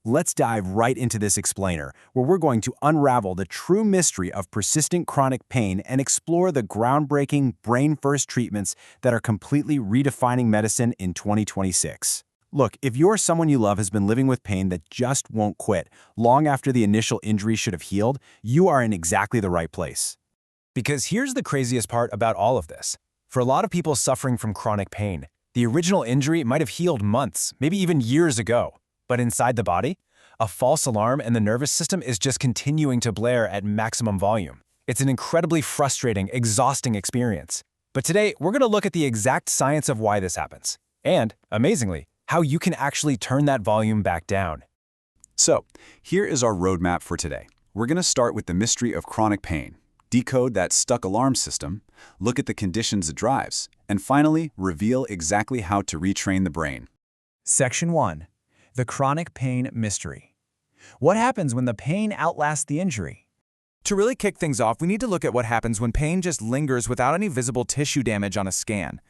Let's dive right into this explainer, where we're going to unravel the true mystery of persistent chronic pain and explore the groundbreaking brain-first treatments that are completely redefining medicine in 2026. Look, if you're someone you love has been living with pain that just won't quit long after the initial injury should have healed, you are in exactly the right place. Because here's the craziest part about all of this. For a lot of people suffering from chronic pain, the original injury might have healed months, maybe even years ago. But inside the body, a false alarm and the nervous system is just continuing to blare at maximum volume. It's an incredibly frustrating, exhausting experience. But today, we're going to look at the exact science of why this happens. And, amazingly, how you can actually turn that volume back down. So, here is our roadmap for today. We're going to start with the mystery of chronic pain, decode that stuck alarm system, look at the conditions it drives, and finally, reveal exactly how to retrain the brain. Section 1. The chronic pain mystery. What happens when the pain outlasts the injury? To really kick things off, we need to look at what happens when pain just lingers without any visible tissue damage on a scan.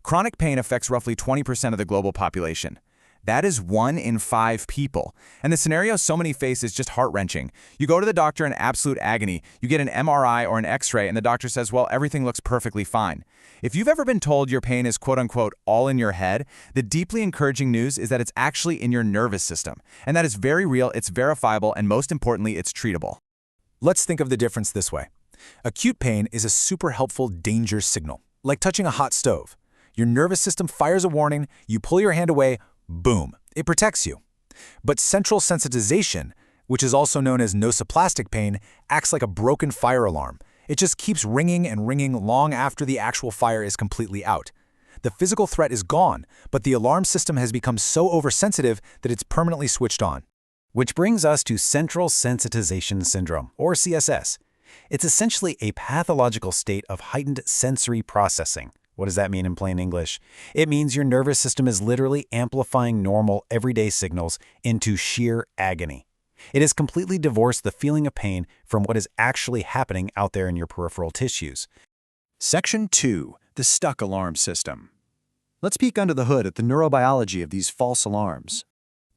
Chronic pain affects roughly 20% of the global population. That is 1 in 5 people. And the scenario so many face is just heart-wrenching. You go to the doctor in absolute agony, you get an MRI or an X-ray, and the doctor says, well, everything looks perfectly fine. If you've ever been told your pain is quote-unquote all in your head, the deeply encouraging news is that it's actually in your nervous system. And that is very real, it's verifiable, and most importantly, it's treatable. Let's think of the difference this way. Acute pain is a super helpful danger signal, like touching a hot stove. Your nervous system fires a warning, you pull your hand away, boom, it protects you. But central sensitization, which is also known as nociplastic pain, acts like a broken fire alarm. It just keeps ringing and ringing long after the actual fire is completely out. The physical threat is gone, but the alarm system has become so oversensitive that it's permanently switched on. Which brings us to central sensitization syndrome, or CSS. It's essentially a pathological state of heightened sensory processing. What does that mean in plain English? It means your nervous system is literally amplifying normal, everyday signals into sheer agony. It has completely divorced the feeling of pain from what is actually happening out there in your peripheral tissues. Section 2. The stuck alarm system. Let's peek under the hood at the neurobiology of these false alarms.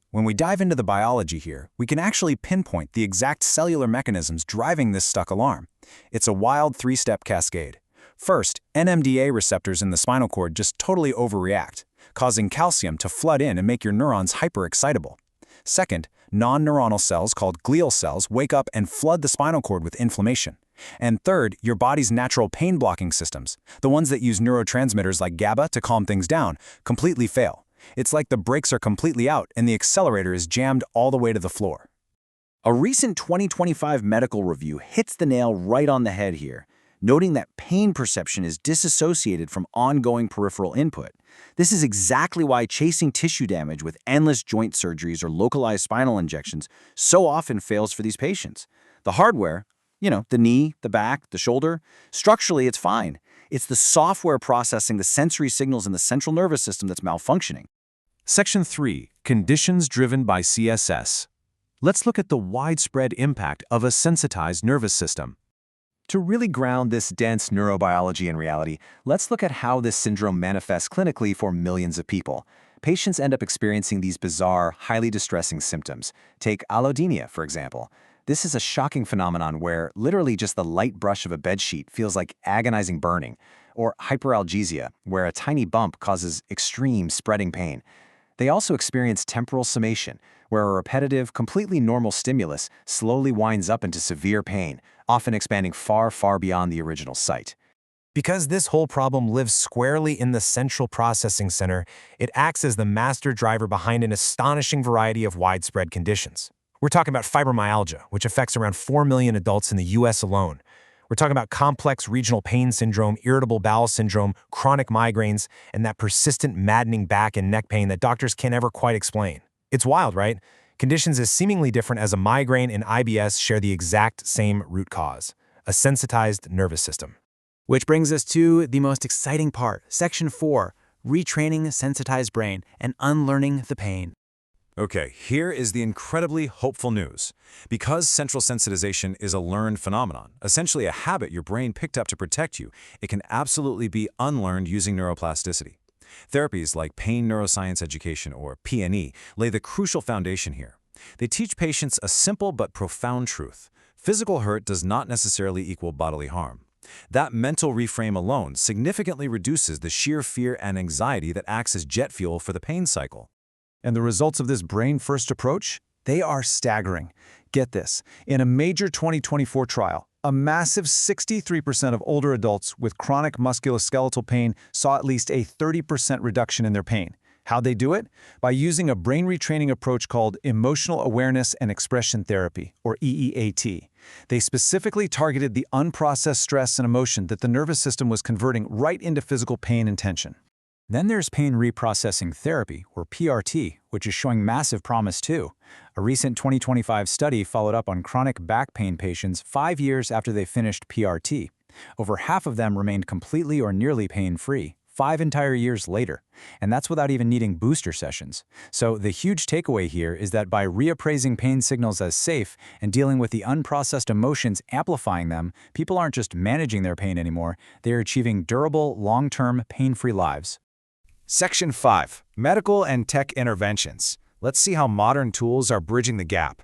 When we dive into the biology here, we can actually pinpoint the exact cellular mechanisms driving this stuck alarm. It's a wild 3-step cascade. First, NMDA receptors in the spinal cord just totally overreact, causing calcium to flood in and make your neurons hyperexcitable. Second, non-neuronal cells called glial cells wake up and flood the spinal cord with inflammation. And third, your body's natural pain-blocking systems, the ones that use neurotransmitters like GABA to calm things down, completely fail. It's like the brakes are completely out and the accelerator is jammed all the way to the floor. A recent 2025 medical review hits the nail right on the head here, noting that pain perception is disassociated from ongoing peripheral input. This is exactly why chasing tissue damage with endless joint surgeries or localized spinal injections so often fails for these patients. The hardware, the knee, the back, the shoulder, structurally it's fine. It's the software processing the sensory signals in the central nervous system that's malfunctioning. Section 3. Conditions driven by CSS. Let's look at the widespread impact of a sensitized nervous system. To really ground this dense neurobiology in reality, let's look at how this syndrome manifests clinically for millions of people. Patients end up experiencing these bizarre, highly distressing symptoms. Take allodynia, for example. This is a shocking phenomenon where literally just the light brush of a bedsheet feels like agonizing burning, or hyperalgesia, where a tiny bump causes extreme spreading pain. They also experience temporal summation, where a repetitive, completely normal stimulus slowly winds up into severe pain, often expanding far, far beyond the original site. Because this whole problem lives squarely in the central processing center, it acts as the master driver behind an astonishing variety of widespread conditions. We're talking about fibromyalgia, which affects around 4 million adults in the US alone. We're talking about complex regional pain syndrome, irritable bowel syndrome, chronic migraines, and that persistent, maddening back and neck pain that doctors can't ever quite explain. It's wild, right? Conditions as seemingly different as a migraine and IBS share the exact same root cause: a sensitized nervous system. Which brings us to the most exciting part, Section 4, retraining a sensitized brain and unlearning the pain. Okay, here is the incredibly hopeful news. Because central sensitization is a learned phenomenon, essentially a habit your brain picked up to protect you, it can absolutely be unlearned using neuroplasticity. Therapies like pain neuroscience education, or PNE, lay the crucial foundation here. They teach patients a simple but profound truth. Physical hurt does not necessarily equal bodily harm. That mental reframe alone significantly reduces the sheer fear and anxiety that acts as jet fuel for the pain cycle. And the results of this brain-first approach? They are staggering. Get this, in a major 2024 trial, a massive 63% of older adults with chronic musculoskeletal pain saw at least a 30% reduction in their pain. How'd they do it? By using a brain retraining approach called Emotional Awareness and Expression Therapy, or EEAT. They specifically targeted the unprocessed stress and emotion that the nervous system was converting right into physical pain and tension. Then there's pain reprocessing therapy, or PRT, which is showing massive promise too. A recent 2025 study followed up on chronic back pain patients 5 years after they finished PRT. Over half of them remained completely or nearly pain-free 5 entire years later, and that's without even needing booster sessions. So the huge takeaway here is that by reappraising pain signals as safe and dealing with the unprocessed emotions amplifying them, people aren't just managing their pain anymore, they're achieving durable, long-term, pain-free lives. Section 5. Medical and Tech Interventions. Let's see how modern tools are bridging the gap.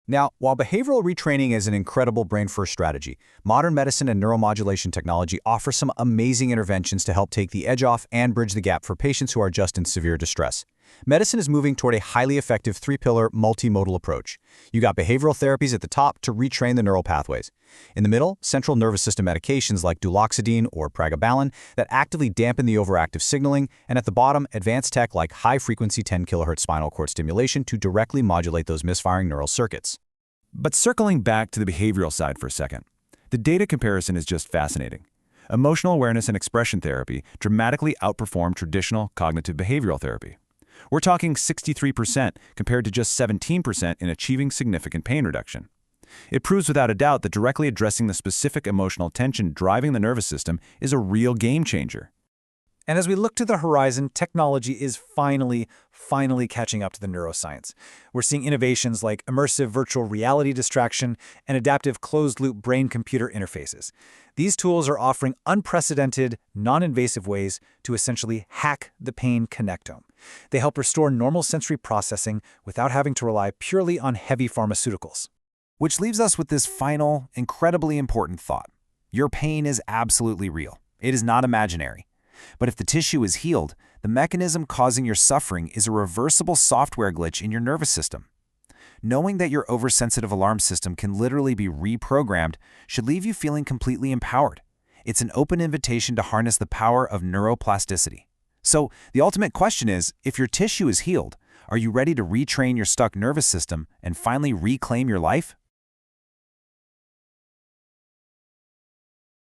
Now, while behavioral retraining is an incredible brain-first strategy, modern medicine and neuromodulation technology offer some amazing interventions to help take the edge off and bridge the gap for patients who are just in severe distress. Medicine is moving toward a highly effective 3-pillar multimodal approach. You got behavioral therapies at the top to retrain the neural pathways. In the middle, central nervous system medications like duloxetine or pregabalin that actively dampen the overactive signaling, and at the bottom, advanced tech like high-frequency 10 kHz spinal cord stimulation to directly modulate those misfiring neural circuits. But circling back to the behavioral side for a second, the data comparison is just fascinating. Emotional awareness and expression therapy dramatically outperform traditional cognitive behavioral therapy. We're talking 63% compared to just 17% in achieving significant pain reduction. It proves without a doubt that directly addressing the specific emotional tension driving the nervous system is a real game changer. And as we look to the horizon, technology is finally catching up to the neuroscience. We're seeing innovations like immersive virtual reality distraction and adaptive closed-loop brain-computer interfaces. These tools are offering unprecedented, non-invasive ways to essentially hack the pain connectome. They help restore normal sensory processing without having to rely purely on heavy pharmaceuticals. Which leaves us with this final, incredibly important thought. Your pain is absolutely real. It is not imaginary. But if the tissue is healed, the mechanism causing your suffering is a reversible software glitch in your nervous system. Knowing that your oversensitive alarm system can literally be reprogrammed should leave you feeling completely empowered. It's an open invitation to harness the power of neuroplasticity. So, the ultimate question is, if your tissue is healed, are you ready to retrain your stuck nervous system and finally reclaim your life?